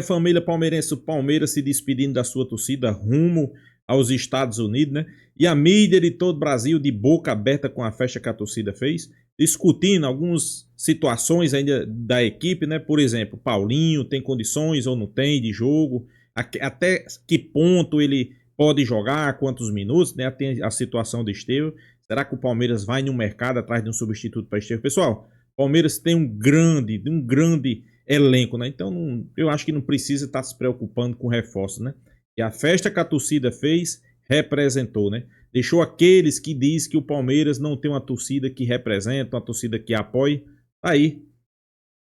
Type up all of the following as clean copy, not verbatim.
Família palmeirense, o Palmeiras se despedindo da sua torcida rumo aos Estados Unidos, né? E a mídia de todo o Brasil de boca aberta com a festa que a torcida fez, discutindo algumas situações ainda da equipe, né? Por exemplo, Paulinho tem condições ou não tem de jogo, até que ponto ele pode jogar, quantos minutos, né? Tem a situação do Estevão. Será que o Palmeiras vai no mercado atrás de um substituto para Estevão? Pessoal, o Palmeiras tem um grande elenco, né? Então eu acho que não precisa estar se preocupando com reforço, né? E a festa que a torcida fez representou, né? Deixou aqueles que diz que o Palmeiras não tem uma torcida que representa, uma torcida que apoia. Aí,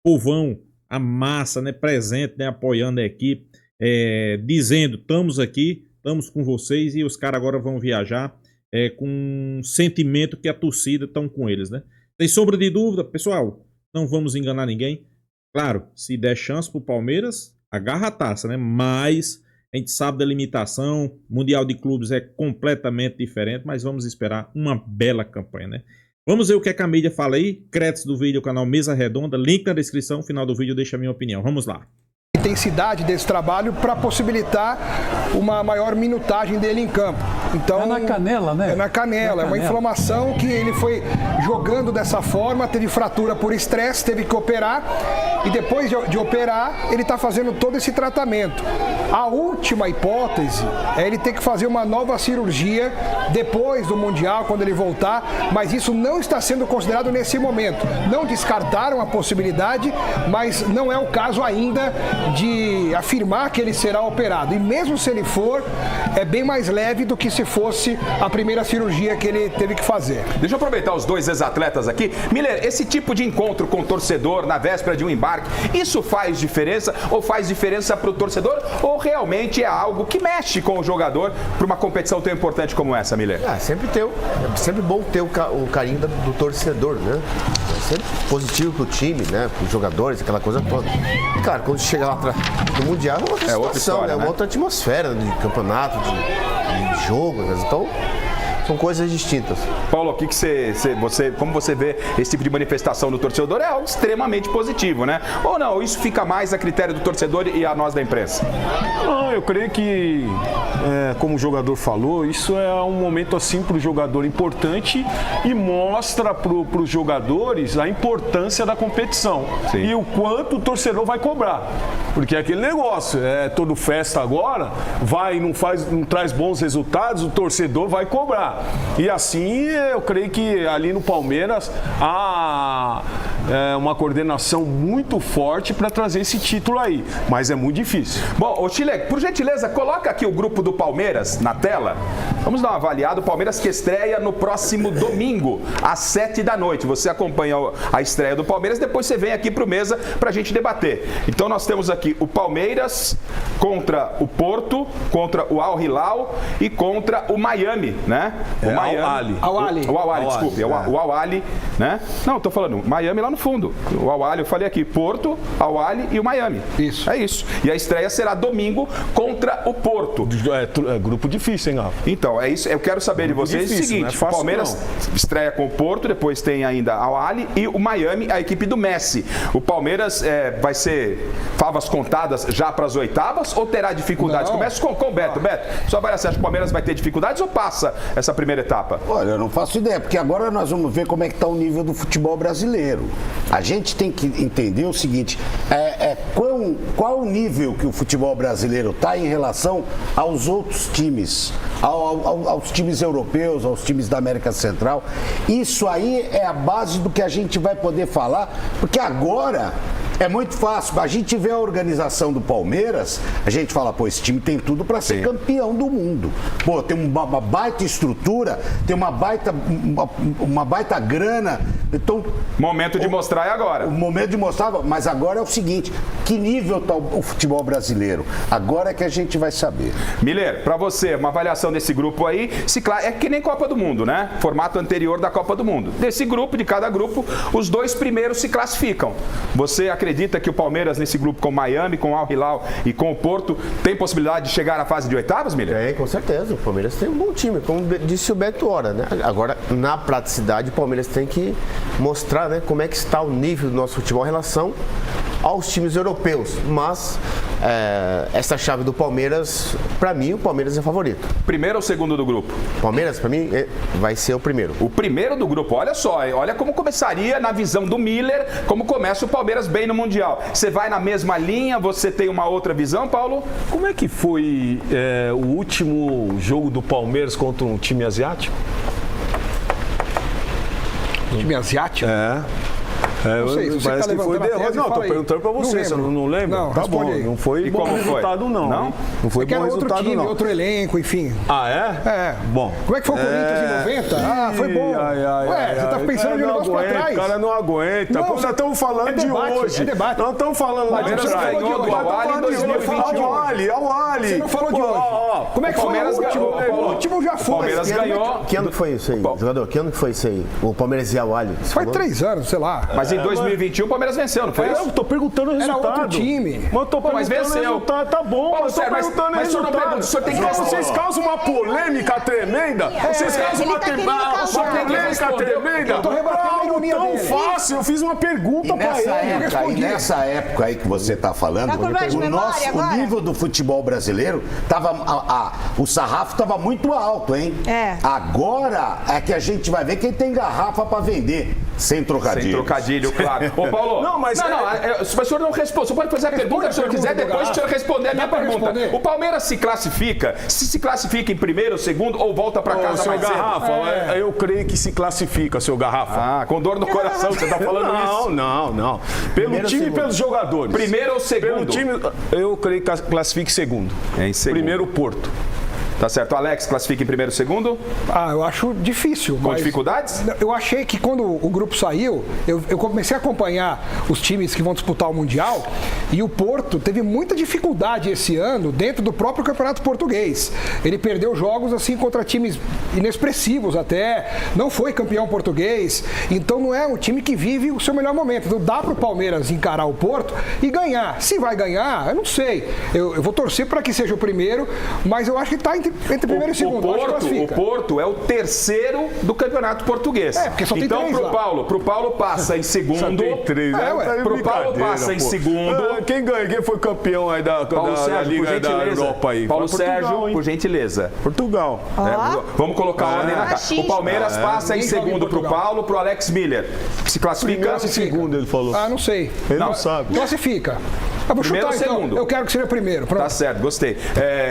povão, a massa, né? Presente, né? Apoiando a equipe, dizendo, estamos aqui, estamos com vocês, e os caras agora vão viajar com um sentimento que a torcida estão com eles, né? Sem sombra de dúvida, pessoal, não vamos enganar ninguém. Claro, se der chance pro Palmeiras, agarra a taça, né? Mas a gente sabe da limitação, Mundial de Clubes é completamente diferente, mas vamos esperar uma bela campanha, né? Vamos ver o que a mídia fala aí. Créditos do vídeo, canal Mesa Redonda, link na descrição, final do vídeo deixa a minha opinião. Vamos lá. Intensidade desse trabalho para possibilitar uma maior minutagem dele em campo. Então, é na canela, né? É na canela, é uma inflamação que ele foi jogando dessa forma, teve fratura por estresse, teve que operar, e depois de operar, ele está fazendo todo esse tratamento. A última hipótese é ele ter que fazer uma nova cirurgia depois do Mundial, quando ele voltar, mas isso não está sendo considerado nesse momento. Não descartaram a possibilidade, mas não é o caso ainda de afirmar que ele será operado. E mesmo se ele for, é bem mais leve do que se fosse a primeira cirurgia que ele teve que fazer. Deixa eu aproveitar os dois ex-atletas aqui. Miller, esse tipo de encontro com o torcedor na véspera de um embarque, isso faz diferença? Ou faz diferença para o torcedor? Ou realmente é algo que mexe com o jogador para uma competição tão importante como essa, Miller? É sempre bom ter o carinho do torcedor, né? É sempre positivo para o time, né? Para os jogadores, aquela coisa toda. E, cara, quando chega lá no Mundial é outra situação, história, né? Uma outra atmosfera de campeonato, de jogo, então são coisas distintas. Paulo, o que como você vê esse tipo de manifestação do torcedor? É algo extremamente positivo, né? Ou não, isso fica mais a critério do torcedor e a nós da imprensa? Não, eu creio que, como o jogador falou, isso é um momento assim para o jogador importante e mostra para os jogadores a importância da competição. Sim. E o quanto o torcedor vai cobrar. Porque é aquele negócio, todo festa agora, não traz bons resultados, o torcedor vai cobrar. E assim, eu creio que ali no Palmeiras há uma coordenação muito forte para trazer esse título aí, mas é muito difícil. Bom, ô Chile, por gentileza, coloca aqui o grupo do Palmeiras na tela. Vamos dar uma avaliada. O Palmeiras que estreia no próximo domingo, às 7 da noite. Você acompanha a estreia do Palmeiras, depois você vem aqui para o Mesa para a gente debater. Então nós temos aqui o Palmeiras contra o Porto, contra o Al Hilal e contra o Miami, né? O Miami. Al Ahly, desculpe. O Al Ahly, né? Não, tô falando Miami lá no fundo. O Al Ahly, eu falei aqui, Porto, Al Ahly e o Miami. Isso. É isso. E a estreia será domingo contra o Porto. É grupo difícil, hein, Rafa? Então, é isso. Eu quero saber de vocês o seguinte: o Palmeiras estreia com o Porto, depois tem ainda Al Ahly e o Miami, a equipe do Messi. O Palmeiras vai ser favas contadas já para as oitavas ou terá dificuldades? Começa com o Beto. Beto, sua avaliação, acha que o Palmeiras vai ter dificuldades ou passa essa primeira etapa? Olha, eu não faço ideia, porque agora nós vamos ver como é que está o nível do futebol brasileiro. A gente tem que entender o seguinte, qual o nível que o futebol brasileiro está em relação aos outros times, aos times europeus, aos times da América Central. Isso aí é a base do que a gente vai poder falar, porque agora é muito fácil. A gente vê a organização do Palmeiras, a gente fala, pô, esse time tem tudo para ser campeão do mundo. Pô, tem uma baita estrutura, tem uma baita grana. Então, momento de mostrar é agora. O momento de mostrar, mas agora é o seguinte, que nível está o futebol brasileiro? Agora é que a gente vai saber. Miller, para você, uma avaliação desse grupo aí, é que nem Copa do Mundo, né? Formato anterior da Copa do Mundo. Desse grupo, de cada grupo, os dois primeiros se classificam. Você acredita que o Palmeiras nesse grupo com o Miami, com o Al Hilal e com o Porto tem possibilidade de chegar à fase de oitavas, Miller? É, com certeza. O Palmeiras tem um bom time, como disse o Beto Hora, né? Agora, na praticidade, o Palmeiras tem que mostrar, né, como é que está o nível do nosso futebol em relação aos times europeus. Mas essa chave do Palmeiras, para mim, o Palmeiras é favorito. Primeiro ou segundo do grupo? Palmeiras, para mim, vai ser o primeiro. O primeiro do grupo, olha só, olha como começaria na visão do Miller, como começa o Palmeiras bem no Mundial. Você vai na mesma linha, você tem uma outra visão, Paulo? Como é que foi o último jogo do Palmeiras contra um time asiático? Time asiático? Não sei, se você parece tá que foi levantando a derrota. tese, Não, tô fala aí. perguntando pra você, Não você lembro. não lembra? Não, Tá bom, responde aí. não foi E bom como foi? resultado não. Não? Hein? Não foi Que bom era outro resultado time, não. outro elenco, enfim. Ah, é? É. Bom. Como é que foi o Corinthians em 90? Ah, foi bom. Ué, você tá pensando de um negócio pra trás? O cara não aguenta. Não, Pô, nós estamos falando de debate, hoje. é debate. Nós estamos falando lá de Palmeiras trás. ganhou do Al-Ahly em 2021. Al-Ahly. Você não falou de hoje. Como é que foi o Palmeiras último? ganhou. O último já foi. O Palmeiras ganhou. Que ano que foi isso aí, jogador? Que ano que foi isso aí? O Palmeiras e o Al-Ahly? Faz 3 anos, sei lá. Mas em 2021 o Palmeiras venceu, não foi isso? Eu tô perguntando o Era resultado. outro time. Mas eu tô mas perguntando o venceu. resultado. Tá bom, Paulo mas eu tô Sérgio, perguntando o mas o senhor não resultado. pergunta, o senhor tem que responder. Vocês causam uma polêmica tremenda. Vocês causam uma polêmica tremenda. Eu tô rebatendo a Algo ironia tão dele. fácil. Eu fiz uma pergunta pra ele. Nessa época aí que você está falando, Tá com problema de memória o agora? nível do futebol brasileiro o sarrafo estava muito alto, hein? É. Agora é que a gente vai ver quem tem garrafa para vender. Sem trocadilho. Sem trocadilho, claro. Ô, Paulo. Não, mas o senhor não responde. Você pode fazer a pergunta se o senhor quiser, depois o senhor responder a minha pergunta. O Palmeiras se classifica? Se classifica em primeiro, segundo ou volta pra casa Seu mais cedo? Garrafa, eu creio que se classifica, seu Garrafa. Ah, com dor no coração, você tá falando isso? Não. Pelo Primeiro time e ou pelos jogadores. Primeiro ou segundo? Pelo time, eu creio que classifique segundo. Em segundo. Primeiro, Porto. Tá certo. Alex, classifica em primeiro ou segundo? Ah, eu acho difícil. Com mas dificuldades? Eu achei que quando o grupo saiu, eu comecei a acompanhar os times que vão disputar o Mundial e o Porto teve muita dificuldade esse ano dentro do próprio Campeonato Português. Ele perdeu jogos assim contra times inexpressivos até, não foi campeão português, então não é um time que vive o seu melhor momento. Então dá para o Palmeiras encarar o Porto e ganhar. Se vai ganhar, eu não sei. Eu vou torcer para que seja o primeiro, mas eu acho que está entre primeiro e segundo. O Porto é o terceiro do Campeonato Português. Porque só tem então, 3 pro Paulo passa em segundo. Só tem 3, Pro Paulo passa em segundo. Quem ganha? Quem foi campeão aí da Liga da Europa aí? Paulo Sérgio, Portugal, por gentileza. Portugal. Vamos colocar ordem na casa. O Palmeiras passa em Ninguém joga em segundo pro Portugal. Paulo, pro Alex Miller. Se classifica. Segundo, ele falou. Ah, não sei. Ele não sabe. Classifica. Vou Primeiro chutar, ou segundo? então. Eu quero que seja primeiro. Pronto. Tá certo, gostei.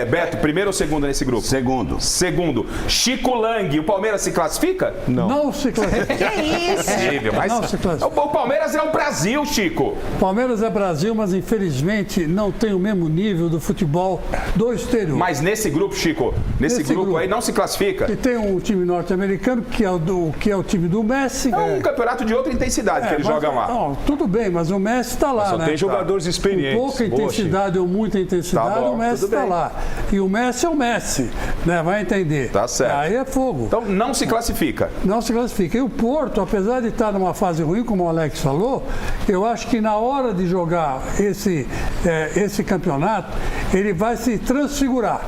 Beto, primeiro ou segundo nesse grupo? Segundo. Segundo. Chico Lang, o Palmeiras se classifica? Não se classifica. Que isso? Possível, mas Não se classifica. o Palmeiras é o Brasil, Chico. Palmeiras é Brasil, mas infelizmente não tem o mesmo nível do futebol do exterior. Mas nesse grupo, Chico, nesse grupo aí não se classifica? E tem um time norte-americano que é o time do Messi. É um campeonato de outra intensidade que eles mas, jogam lá. Não, tudo bem, mas o Messi está lá, Só né? tem jogadores experientes. Com pouca intensidade ou muita intensidade, Tá bom, o Messi tudo está bem. lá. E o Messi é o Messi, né? Vai entender. Tá certo. Aí é fogo. Então não se classifica. Não se classifica. E o Porto, apesar de estar numa fase ruim, como o Alex falou, eu acho que na hora de jogar esse campeonato, ele vai se transfigurar.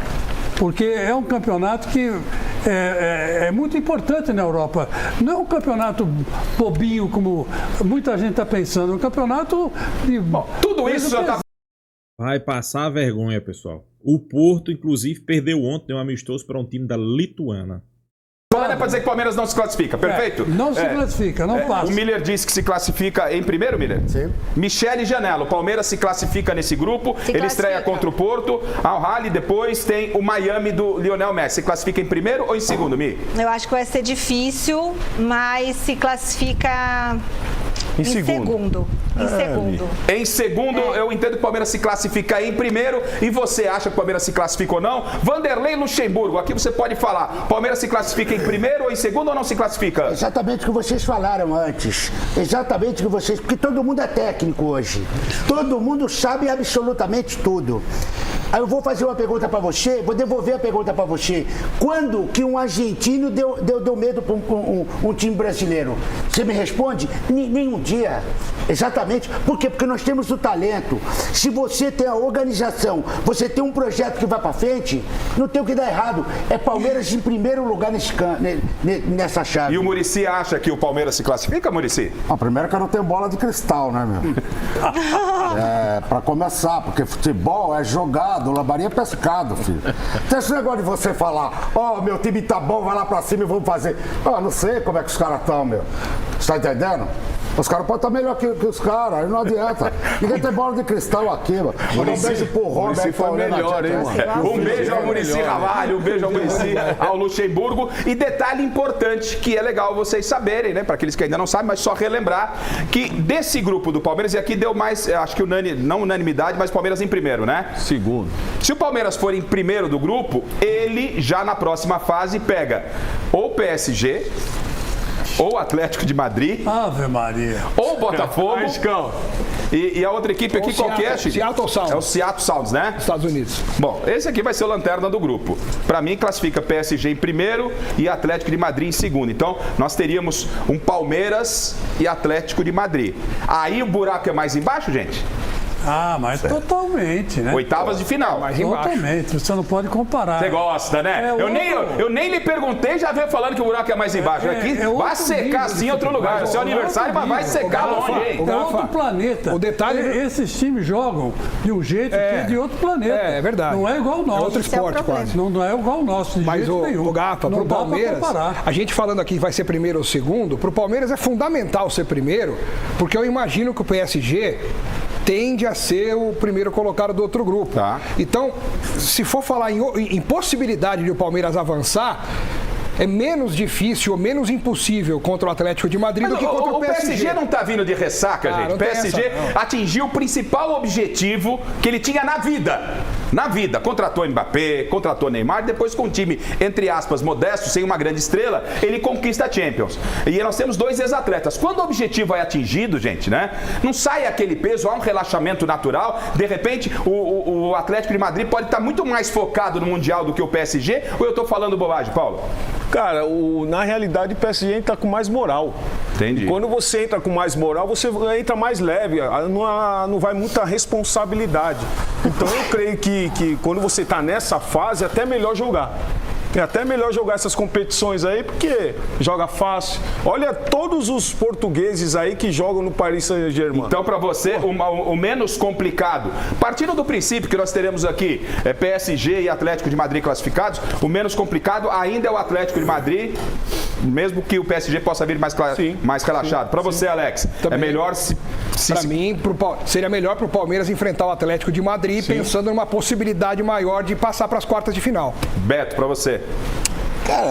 Porque é um campeonato que é muito importante na Europa. Não é um campeonato bobinho, como muita gente está pensando. É um campeonato de... Tudo isso já tá. Vai passar vergonha, pessoal. O Porto, inclusive, perdeu ontem um amistoso para um time da Lituânia. Não é pra dizer que o Palmeiras não se classifica, perfeito? Não se classifica, não passa. O Miller disse que se classifica em primeiro, Miller? Sim. Michele Janela, o Palmeiras se classifica nesse grupo, ele estreia contra o Porto, Al-Ahly, depois tem o Miami do Lionel Messi. Se classifica em primeiro ou em segundo, Mi? Eu acho que vai ser difícil, mas se classifica em segundo. Em segundo, eu entendo que o Palmeiras se classifica em primeiro. E você acha que o Palmeiras se classifica ou não? Vanderlei Luxemburgo, aqui você pode falar. Palmeiras se classifica em primeiro ou em segundo ou não se classifica? Exatamente o que vocês falaram antes. Exatamente o que vocês... Porque todo mundo é técnico hoje. Todo mundo sabe absolutamente tudo. Aí eu vou fazer uma pergunta para você, vou devolver a pergunta para você. Quando que um argentino deu medo para um time brasileiro? Você me responde? Nenhum dia. Exatamente. Por quê? Porque nós temos o talento. Se você tem a organização, você tem um projeto que vai para frente, não tem o que dar errado. É Palmeiras em primeiro lugar nessa chave. E o Muricy acha que o Palmeiras se classifica, Muricy? Primeiro que eu não tenho bola de cristal, né, meu? Para começar, porque futebol é jogado, lambaria é pescado, filho. Tem esse negócio de você falar, meu time tá bom, vai lá pra cima e vamos fazer. Não sei como é que os caras estão, meu. Você tá entendendo? Os caras podem estar melhor que os caras, aí não adianta. Ninguém tem bola de cristal aqui, mano. Um beijo pro Robert. Foi melhor, hein, mano? Um beijo ao Muricy Ramalho, um beijo ao Muricy, ao Luxemburgo. E detalhe importante que é legal vocês saberem, né? Para aqueles que ainda não sabem, mas só relembrar que desse grupo do Palmeiras, e aqui deu mais, acho que não unanimidade, mas Palmeiras em primeiro, né? Segundo. Se o Palmeiras for em primeiro do grupo, ele já na próxima fase pega ou PSG, ou Atlético de Madrid, Ave Maria, ou Botafogo, e a outra equipe aqui qual que é, Chico? Seattle Sounders. É o Seattle Sounders, né? Estados Unidos. Bom, esse aqui vai ser o lanterna do grupo. Para mim, classifica PSG em primeiro e Atlético de Madrid em segundo. Então, nós teríamos um Palmeiras e Atlético de Madrid. Aí o buraco é mais embaixo, gente? Mas totalmente, né? Oitavas de final. Totalmente, você não pode comparar. Você gosta, né? Eu nem lhe perguntei, já veio falando que o buraco é mais embaixo. Aqui vai secar assim em outro lugar. É seu aniversário, mas vai secar longe, hein? É outro planeta. O detalhe... Esses times jogam de um jeito que é de outro planeta. É verdade. Não é igual o nosso. É outro esporte, quase. Não é igual o nosso, de jeito nenhum. O Gafa, pro Palmeiras, a gente falando aqui que vai ser primeiro ou segundo, pro Palmeiras é fundamental ser primeiro, porque eu imagino que o PSG tende a ser o primeiro colocado do outro grupo. Tá. Então, se for falar em possibilidade de o Palmeiras avançar, é menos difícil ou menos impossível contra o Atlético de Madrid do que contra o PSG. O PSG não tá vindo de ressaca, gente. O PSG atingiu o principal objetivo que ele tinha na vida. Na vida. Contratou Mbappé, contratou Neymar, depois com um time, entre aspas, modesto, sem uma grande estrela, ele conquista a Champions. E nós temos 2 ex-atletas. Quando o objetivo é atingido, gente, né? Não sai aquele peso, há um relaxamento natural. De repente, o Atlético de Madrid pode estar muito mais focado no Mundial do que o PSG, ou eu tô falando bobagem, Paulo? Cara, na realidade o PSG entra com mais moral. Entendi. E quando você entra com mais moral, você entra mais leve, não vai muita responsabilidade. Então eu creio que quando você está nessa fase, é até melhor jogar. É até melhor jogar essas competições aí, porque joga fácil. Olha todos os portugueses aí que jogam no Paris Saint-Germain. Então, para você, o menos complicado, partindo do princípio que nós teremos aqui PSG e Atlético de Madrid classificados, o menos complicado ainda é o Atlético de Madrid, mesmo que o PSG possa vir mais relaxado. Para você, Alex, também é melhor Para mim, seria melhor para o Palmeiras enfrentar o Atlético de Madrid, pensando numa possibilidade maior de passar para as quartas de final. Beto, para você. Cara,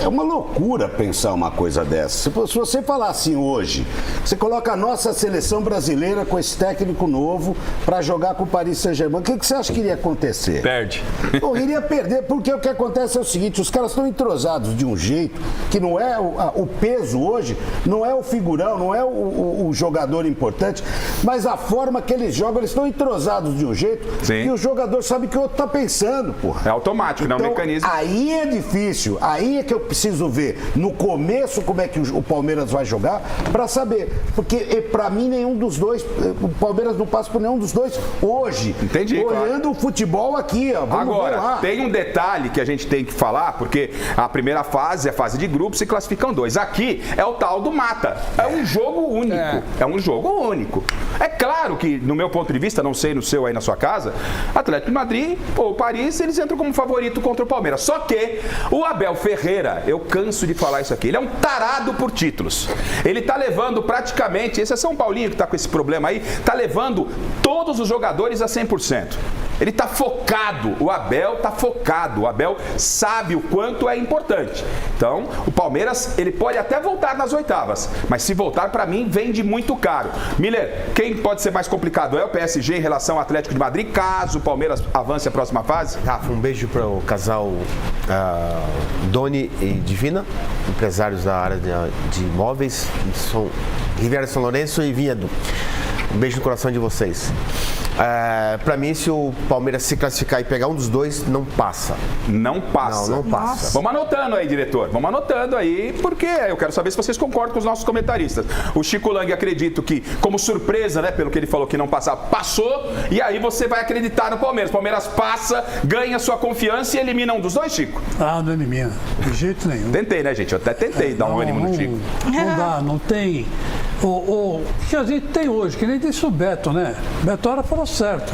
é uma loucura pensar uma coisa dessa. Se você falar assim hoje, você coloca a nossa seleção brasileira com esse técnico novo para jogar com o Paris Saint-Germain, o que você acha que iria acontecer? Perde. Bom, iria perder, porque o que acontece é o seguinte, os caras estão entrosados de um jeito que não é o peso hoje, não é o figurão, não é o jogador importante, mas a forma que eles jogam, eles estão entrosados de um jeito que o jogador sabe que o outro está pensando, porra. É automático, então, não é um mecanismo. Aí é difícil, aí é que eu preciso ver no começo como é que o Palmeiras vai jogar para saber, porque para mim nenhum dos dois, o Palmeiras não passa por nenhum dos dois hoje. Entendi, olhando o futebol aqui, ó. Agora, tem um detalhe que a gente tem que falar, porque a primeira fase é a fase de grupo, se classificam 2. Aqui é o tal do mata. É um jogo único. É um jogo único. É claro que, no meu ponto de vista, não sei no seu aí na sua casa, Atlético de Madrid ou Paris, eles entram como favorito contra o Palmeiras. Só que o Abel Ferreira, eu canso de falar isso aqui, ele é um tarado por títulos. Ele tá levando praticamente, esse é São Paulinho que tá com esse problema aí, tá levando todos os jogadores a 100%. Ele tá focado, o Abel tá focado, o Abel sabe o quanto é importante. Então, o Palmeiras, ele pode até voltar nas oitavas, mas se voltar, para mim, vende muito caro. Miller, quem pode ser mais complicado é o PSG em relação ao Atlético de Madrid, caso o Palmeiras avance a próxima fase? Rafa, um beijo para o casal Doni e Divina, empresários da área de imóveis, Riviera São Lourenço e Vinhedo. Um beijo no coração de vocês. Pra mim, se o Palmeiras se classificar e pegar um dos dois, não passa. Não passa? Não passa. Vamos anotando aí, diretor. Vamos anotando aí, porque eu quero saber se vocês concordam com os nossos comentaristas. O Chico Lang, acredito que, como surpresa, né, pelo que ele falou que não passar, passou, e aí você vai acreditar no Palmeiras. Palmeiras passa, ganha sua confiança e elimina um dos dois, Chico? Não elimina, de jeito nenhum. Tentei, né, gente? Eu até tentei dar um ânimo no Chico. Não dá, não tem. O que a gente tem hoje, que nem disse o Beto, né? Beto Hora falou certo.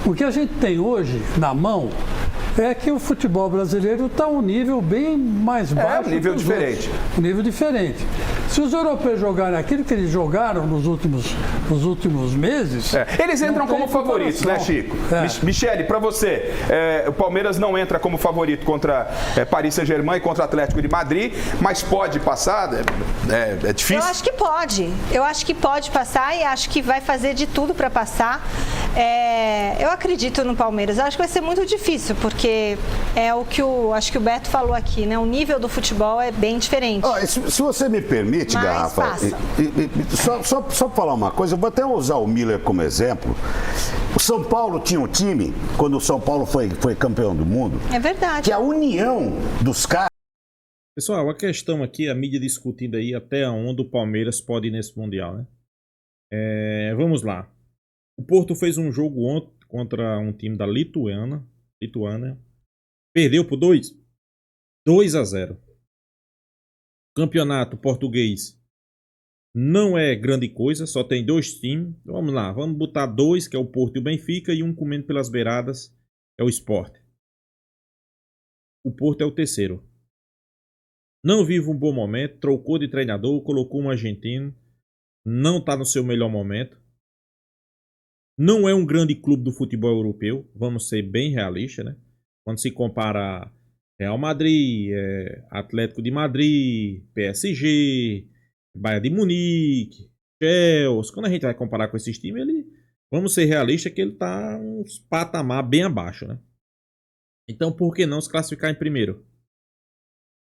O que a gente tem hoje na mão é que o futebol brasileiro está um nível bem mais baixo. Um nível diferente. Um nível diferente. Se os europeus jogarem aquilo que eles jogaram nos últimos meses... Eles entram como favoritos, né, Chico? Michele, para você, o Palmeiras não entra como favorito contra Paris Saint-Germain e contra o Atlético de Madrid, mas pode passar? É difícil? Eu acho que pode passar e acho que vai fazer de tudo para passar. Eu acredito no Palmeiras. Eu acho que vai ser muito difícil, porque é o que acho que o Beto falou aqui, né? O nível do futebol é bem diferente. Se você me permite, Mas Garrafa, só para falar uma coisa, eu vou até usar o Miller como exemplo. O São Paulo tinha um time, quando o São Paulo foi campeão do mundo, É verdade. que a união dos caras... Pessoal, a questão aqui, a mídia discutindo aí até onde o Palmeiras pode ir nesse Mundial, né? Vamos lá. O Porto fez um jogo ontem contra um time da Lituânia. Perdeu por 2-0. Campeonato português não é grande coisa, só tem 2 times. Vamos lá, vamos botar 2, que é o Porto e o Benfica, e um comendo pelas beiradas, é o Sport. O Porto é o terceiro. Não vive um bom momento, trocou de treinador, colocou um argentino, não está no seu melhor momento. Não é um grande clube do futebol europeu, vamos ser bem realistas, né? Quando se compara Real Madrid, Atlético de Madrid, PSG, Bayern de Munique, Chelsea, quando a gente vai comparar com esses times, vamos ser realistas que ele está uns patamar bem abaixo, né? Então por que não se classificar em primeiro?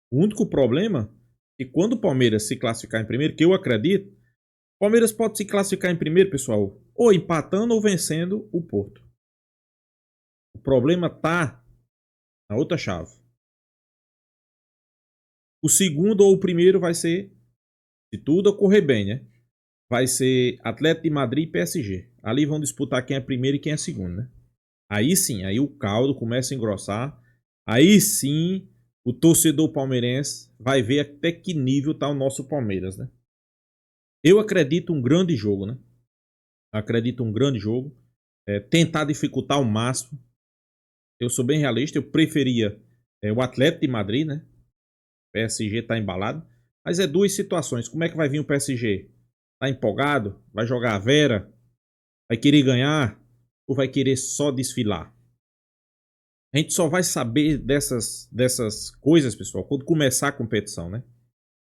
O único problema é que quando o Palmeiras se classificar em primeiro, que eu acredito, o Palmeiras pode se classificar em primeiro, pessoal, ou empatando ou vencendo o Porto. O problema está na outra chave. O segundo ou o primeiro vai ser, se tudo ocorrer bem, né? Vai ser Atlético de Madrid e PSG. Ali vão disputar quem é primeiro e quem é segundo, né? Aí sim, aí o caldo começa a engrossar. Aí sim, o torcedor palmeirense vai ver até que nível está o nosso Palmeiras, né? Eu acredito um grande jogo, né? Acredito um grande jogo. Tentar dificultar ao máximo. Eu sou bem realista. Eu preferia o Atlético de Madrid, né? O PSG está embalado. Mas é 2 situações. Como é que vai vir o PSG? Está empolgado? Vai jogar a Vera? Vai querer ganhar? Ou vai querer só desfilar? A gente só vai saber dessas coisas, pessoal, quando começar a competição, né?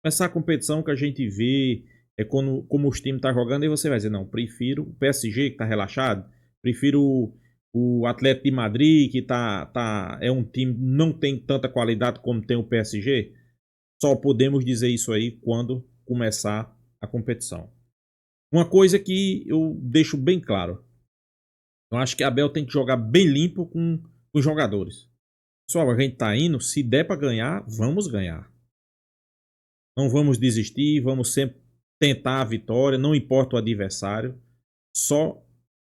Começar a competição que a gente vê como os times estão jogando, e você vai dizer, não, prefiro o PSG que está relaxado, prefiro o Atlético de Madrid que é um time que não tem tanta qualidade como tem o PSG. Só podemos dizer isso aí quando começar a competição. Uma coisa que eu deixo bem claro, eu acho que a Abel tem que jogar bem limpo com os jogadores. Pessoal, a gente tá indo, se der para ganhar, vamos ganhar. Não vamos desistir, vamos sempre tentar a vitória, não importa o adversário. Só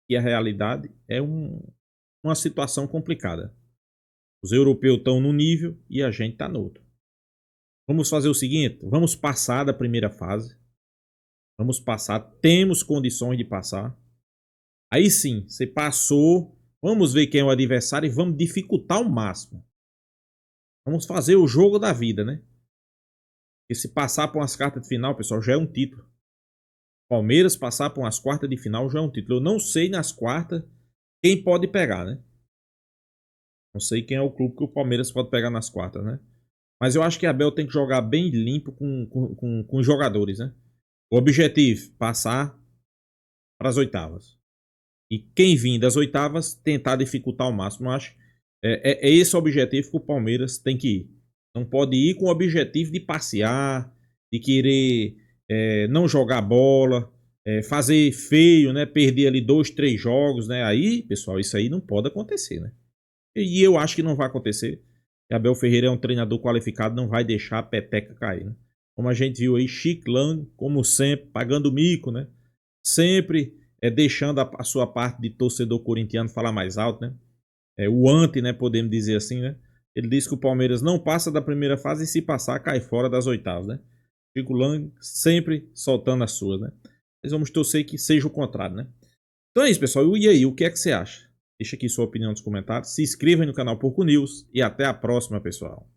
que a realidade é uma situação complicada. Os europeus estão num nível e a gente está no outro. Vamos fazer o seguinte, vamos passar da primeira fase. Vamos passar, temos condições de passar. Aí sim, você passou, vamos ver quem é o adversário e vamos dificultar ao máximo. Vamos fazer o jogo da vida, né? Porque se passar por umas quartas de final, pessoal, já é um título. Palmeiras passar por umas quartas de final já é um título. Eu não sei nas quartas quem pode pegar, né? Não sei quem é o clube que o Palmeiras pode pegar nas quartas, né? Mas eu acho que a Abel tem que jogar bem limpo com os jogadores, né? O objetivo, passar para as oitavas. E quem vir das oitavas, tentar dificultar ao máximo. Eu acho é esse o objetivo que o Palmeiras tem que ir. Não pode ir com o objetivo de passear, de querer não jogar bola. fazer feio, né? Perder ali 2, 3 jogos, né? Aí, pessoal, isso aí não pode acontecer, né? E eu acho que não vai acontecer. Abel Ferreira é um treinador qualificado, não vai deixar a peteca cair, né? Como a gente viu aí, Chiclão, como sempre, pagando mico, né? Sempre deixando a sua parte de torcedor corintiano falar mais alto, né? O anti, né? Podemos dizer assim, né? Ele disse que o Palmeiras não passa da primeira fase e se passar, cai fora das oitavas, né? Chico Lang sempre soltando as suas, né? Mas vamos torcer que seja o contrário, né? Então é isso, pessoal. E aí, o que é que você acha? Deixa aqui sua opinião nos comentários. Se inscreva no canal Porco News e até a próxima, pessoal.